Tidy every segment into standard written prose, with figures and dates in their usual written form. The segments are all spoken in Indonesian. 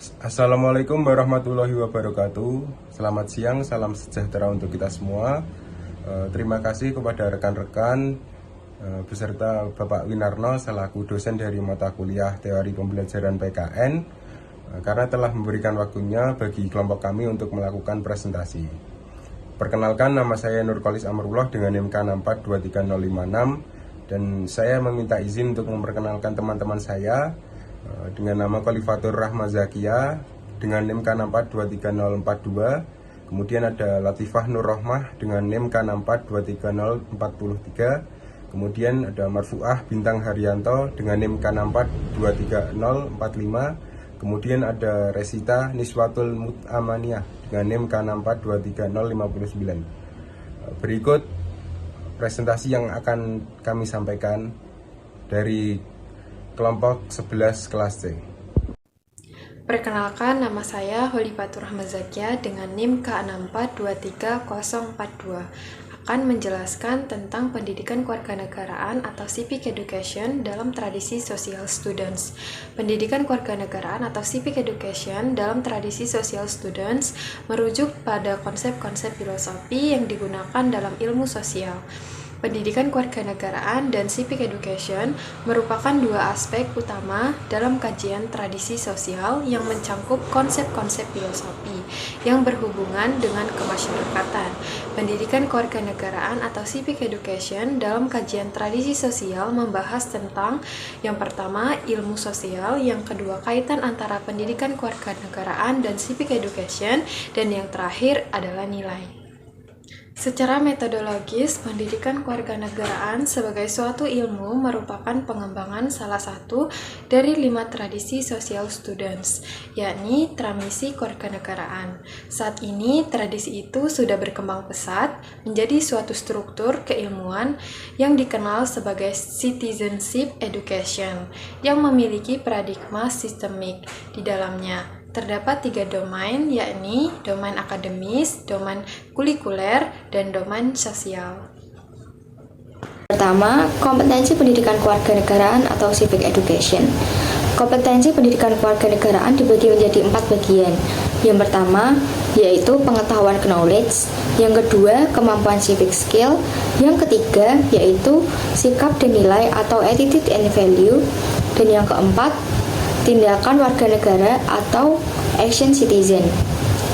Assalamualaikum warahmatullahi wabarakatuh. Selamat siang, salam sejahtera untuk kita semua. Terima kasih kepada rekan-rekan beserta Bapak Winarno selaku dosen dari mata kuliah Teori Pembelajaran PKN karena telah memberikan waktunya bagi kelompok kami untuk melakukan presentasi. Perkenalkan, nama saya Nurkolis Amrullah dengan NIM K6423056 dan saya meminta izin untuk memperkenalkan teman-teman saya dengan nama Khalifatur Rahma Zakia dengan NIM K6423042. Kemudian ada Latifah Nur Rohmah dengan NIM K6423043. Kemudian ada Marfuah Bintang Haryanto dengan NIM K6423045. Kemudian ada Resita Niswatul Mut'amaniyah dengan NIM K6423059. Berikut presentasi yang akan kami sampaikan dari kelompok 11 kelas C. Perkenalkan, nama saya Khalifatur Rahma Zakia dengan NIM K6423042 akan menjelaskan tentang pendidikan kewarganegaraan atau civic education dalam tradisi social students. Pendidikan kewarganegaraan atau civic education dalam tradisi social students merujuk pada konsep-konsep filosofi yang digunakan dalam ilmu sosial. Pendidikan kewarganegaraan dan civic education merupakan dua aspek utama dalam kajian tradisi sosial yang mencangkup konsep-konsep filosofi yang berhubungan dengan kemasyarakatan. Pendidikan kewarganegaraan atau civic education dalam kajian tradisi sosial membahas tentang yang pertama ilmu sosial, yang kedua kaitan antara pendidikan kewarganegaraan dan civic education, dan yang terakhir adalah nilai. Secara metodologis, pendidikan kewarganegaraan sebagai suatu ilmu merupakan pengembangan salah satu dari 5 tradisi social students, yakni tradisi kewarganegaraan. Saat ini, tradisi itu sudah berkembang pesat menjadi suatu struktur keilmuan yang dikenal sebagai citizenship education, yang memiliki paradigma sistemik di dalamnya. Terdapat 3 domain, yakni domain akademis, domain kulikuler, dan domain sosial. Pertama, kompetensi pendidikan kewarganegaraan atau civic education. Kompetensi pendidikan kewarganegaraan dibagi menjadi 4 bagian. Yang pertama, yaitu pengetahuan knowledge. Yang kedua, kemampuan civic skill. Yang ketiga, yaitu sikap dan nilai atau attitude and value. Dan yang keempat, tindakan warga negara atau action citizen.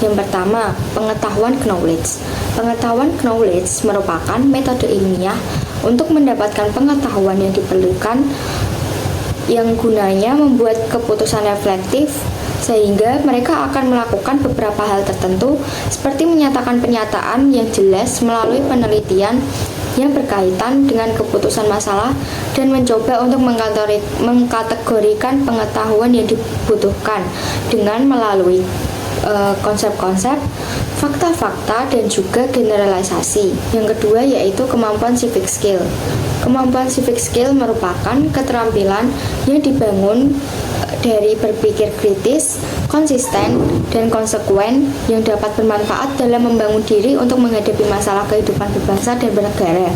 Yang pertama, pengetahuan knowledge. Pengetahuan knowledge merupakan metode ilmiah untuk mendapatkan pengetahuan yang diperlukan yang gunanya membuat keputusan reflektif sehingga mereka akan melakukan beberapa hal tertentu seperti menyatakan pernyataan yang jelas melalui penelitian yang berkaitan dengan keputusan masalah dan mencoba untuk mengkategorikan pengetahuan yang dibutuhkan dengan melalui konsep-konsep, fakta-fakta, dan juga generalisasi. Yang kedua yaitu kemampuan civic skill. Kemampuan civic skill merupakan keterampilan yang dibangun dari berpikir kritis, konsisten, dan konsekuen yang dapat bermanfaat dalam membangun diri untuk menghadapi masalah kehidupan berbangsa dan bernegara.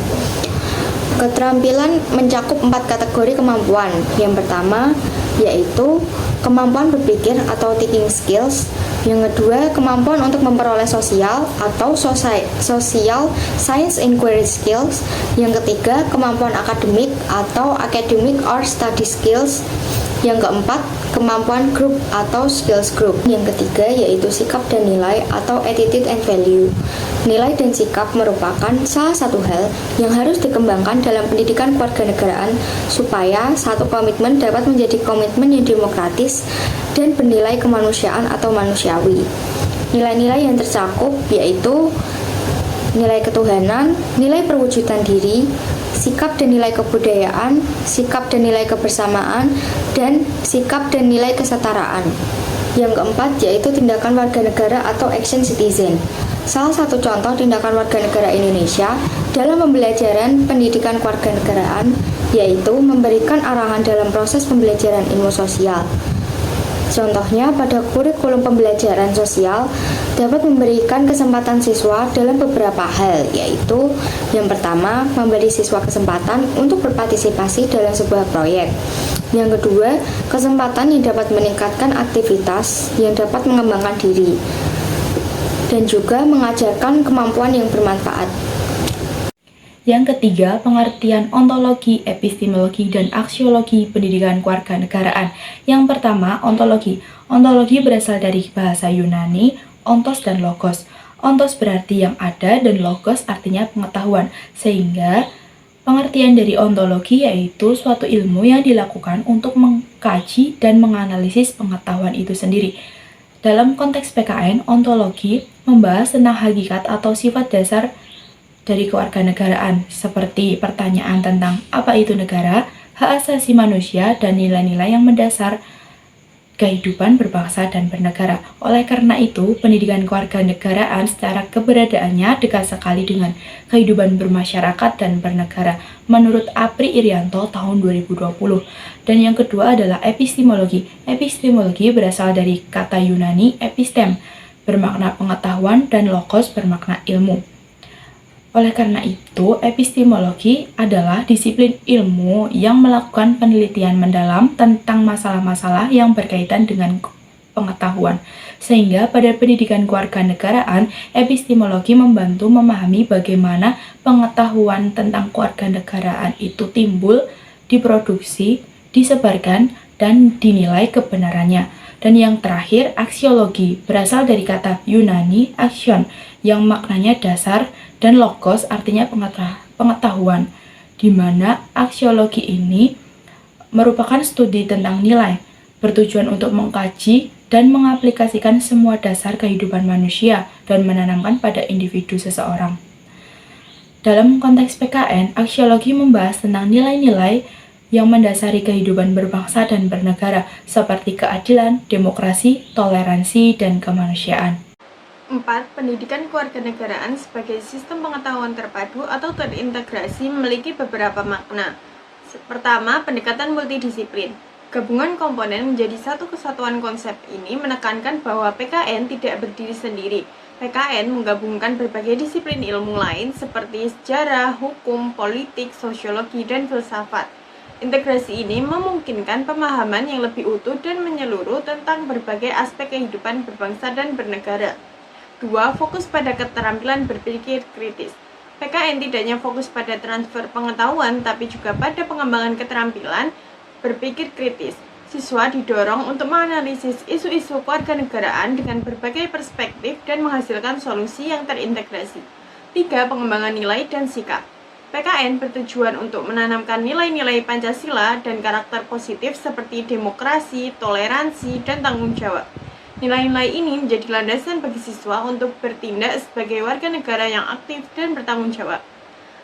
Keterampilan mencakup 4 kategori kemampuan. Yang pertama yaitu kemampuan berpikir atau thinking skills. Yang kedua, kemampuan untuk memperoleh sosial atau social science inquiry skills. Yang ketiga, kemampuan akademik atau academic or study skills. Yang keempat, kemampuan grup atau skills group. Yang ketiga yaitu sikap dan nilai atau attitude and value. Nilai dan sikap merupakan salah satu hal yang harus dikembangkan dalam pendidikan kewarganegaraan supaya satu komitmen dapat menjadi komitmen yang demokratis dan bernilai kemanusiaan atau manusiawi. Nilai-nilai yang tercakup yaitu nilai ketuhanan, nilai perwujudan diri, sikap dan nilai kebudayaan, sikap dan nilai kebersamaan, dan sikap dan nilai kesetaraan. Yang keempat yaitu tindakan warga negara atau action citizen. Salah satu contoh tindakan warga negara Indonesia dalam pembelajaran pendidikan kewarganegaraan yaitu memberikan arahan dalam proses pembelajaran ilmu sosial. Contohnya pada kurikulum pembelajaran sosial dapat memberikan kesempatan siswa dalam beberapa hal, yaitu yang pertama, memberi siswa kesempatan untuk berpartisipasi dalam sebuah proyek. Yang kedua, kesempatan yang dapat meningkatkan aktivitas yang dapat mengembangkan diri dan juga mengajarkan kemampuan yang bermanfaat. Yang ketiga, pengertian ontologi, epistemologi, dan aksiologi pendidikan kewarganegaraan. Yang pertama, ontologi. Ontologi berasal dari bahasa Yunani, ontos dan logos. Ontos berarti yang ada dan logos artinya pengetahuan. Sehingga pengertian dari ontologi yaitu suatu ilmu yang dilakukan untuk mengkaji dan menganalisis pengetahuan itu sendiri. Dalam konteks PKN, ontologi membahas tentang hakikat atau sifat dasar dari kewarganegaraan, seperti pertanyaan tentang apa itu negara, hak asasi manusia, dan nilai-nilai yang mendasar kehidupan berbangsa dan bernegara. Oleh karena itu, pendidikan kewarganegaraan secara keberadaannya dekat sekali dengan kehidupan bermasyarakat dan bernegara, menurut Apri Irianto tahun 2020. Dan yang kedua adalah epistemologi. Epistemologi berasal dari kata Yunani epistem, bermakna pengetahuan, dan logos bermakna ilmu. Oleh karena itu, epistemologi adalah disiplin ilmu yang melakukan penelitian mendalam tentang masalah-masalah yang berkaitan dengan pengetahuan. Sehingga pada pendidikan kewarganegaraan, epistemologi membantu memahami bagaimana pengetahuan tentang kewarganegaraan itu timbul, diproduksi, disebarkan, dan dinilai kebenarannya. Dan yang terakhir, aksiologi berasal dari kata Yunani action yang maknanya dasar dan logos artinya pengetahuan, di mana aksiologi ini merupakan studi tentang nilai, bertujuan untuk mengkaji dan mengaplikasikan semua dasar kehidupan manusia dan menanamkan pada individu seseorang. Dalam konteks PKN, aksiologi membahas tentang nilai-nilai yang mendasari kehidupan berbangsa dan bernegara, seperti keadilan, demokrasi, toleransi, dan kemanusiaan. 4. Pendidikan kewarganegaraan sebagai sistem pengetahuan terpadu atau terintegrasi memiliki beberapa makna. Pertama, pendekatan multidisiplin. Gabungan komponen menjadi satu kesatuan. Konsep ini menekankan bahwa PKN tidak berdiri sendiri. PKN menggabungkan berbagai disiplin ilmu lain seperti sejarah, hukum, politik, sosiologi, dan filsafat. Integrasi ini memungkinkan pemahaman yang lebih utuh dan menyeluruh tentang berbagai aspek kehidupan berbangsa dan bernegara. 2. Fokus pada keterampilan berpikir kritis. PKN tidak hanya fokus pada transfer pengetahuan, tapi juga pada pengembangan keterampilan berpikir kritis. Siswa didorong untuk menganalisis isu-isu kewarganegaraan dengan berbagai perspektif dan menghasilkan solusi yang terintegrasi. 3. Pengembangan nilai dan sikap. PKN bertujuan untuk menanamkan nilai-nilai Pancasila dan karakter positif seperti demokrasi, toleransi, dan tanggung jawab. Nilai-nilai ini menjadi landasan bagi siswa untuk bertindak sebagai warga negara yang aktif dan bertanggung jawab.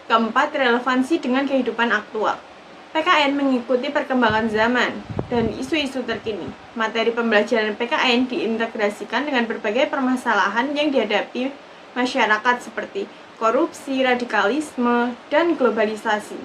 4. Relevansi dengan kehidupan aktual. PKN mengikuti perkembangan zaman dan isu-isu terkini. Materi pembelajaran PKN diintegrasikan dengan berbagai permasalahan yang dihadapi masyarakat seperti korupsi, radikalisme, dan globalisasi.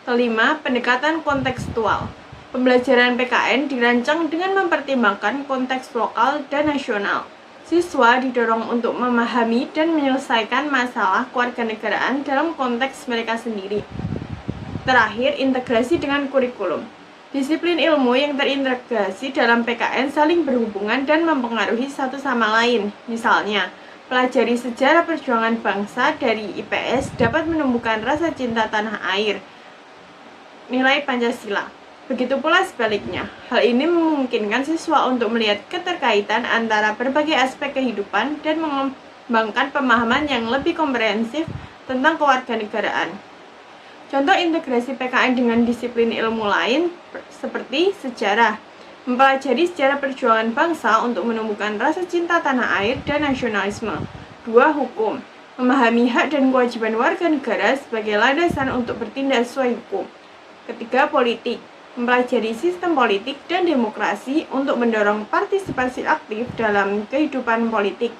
5. Pendekatan kontekstual. Pembelajaran PKN dirancang dengan mempertimbangkan konteks lokal dan nasional. Siswa didorong untuk memahami dan menyelesaikan masalah kewarganegaraan dalam konteks mereka sendiri. Terakhir, integrasi dengan kurikulum. Disiplin ilmu yang terintegrasi dalam PKN saling berhubungan dan mempengaruhi satu sama lain. Misalnya, pelajari sejarah perjuangan bangsa dari IPS dapat menumbuhkan rasa cinta tanah air, nilai Pancasila. Begitu pula sebaliknya, hal ini memungkinkan siswa untuk melihat keterkaitan antara berbagai aspek kehidupan dan mengembangkan pemahaman yang lebih komprehensif tentang kewarganegaraan. Contoh integrasi PKN dengan disiplin ilmu lain seperti sejarah, mempelajari sejarah perjuangan bangsa untuk menumbuhkan rasa cinta tanah air dan nasionalisme. 2. Hukum, memahami hak dan kewajiban warga negara sebagai landasan untuk bertindak sesuai hukum. 3. Politik, mempelajari sistem politik dan demokrasi untuk mendorong partisipasi aktif dalam kehidupan politik.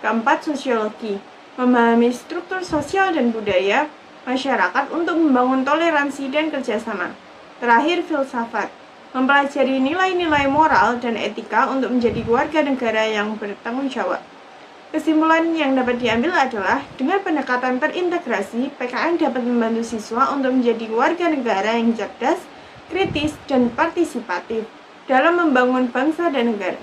4. Sosiologi, memahami struktur sosial dan budaya masyarakat untuk membangun toleransi dan kerjasama. Terakhir, filsafat, mempelajari nilai-nilai moral dan etika untuk menjadi warga negara yang bertanggung jawab. Kesimpulan yang dapat diambil adalah, dengan pendekatan terintegrasi, PKN dapat membantu siswa untuk menjadi warga negara yang cerdas, kritis, dan partisipatif dalam membangun bangsa dan negara.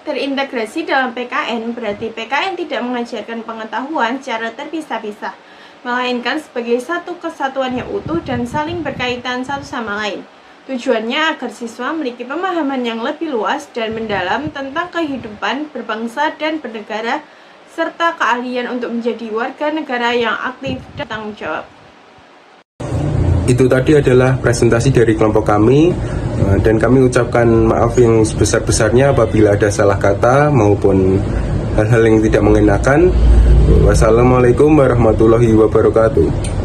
Terintegrasi dalam PKN berarti PKN tidak mengajarkan pengetahuan secara terpisah-pisah, melainkan sebagai satu kesatuan yang utuh dan saling berkaitan satu sama lain. Tujuannya agar siswa memiliki pemahaman yang lebih luas dan mendalam tentang kehidupan berbangsa dan bernegara, serta keahlian untuk menjadi warga negara yang aktif dan bertanggung jawab. Itu tadi adalah presentasi dari kelompok kami, dan kami ucapkan maaf yang sebesar-besarnya apabila ada salah kata maupun hal-hal yang tidak mengenakan. Wassalamualaikum warahmatullahi wabarakatuh.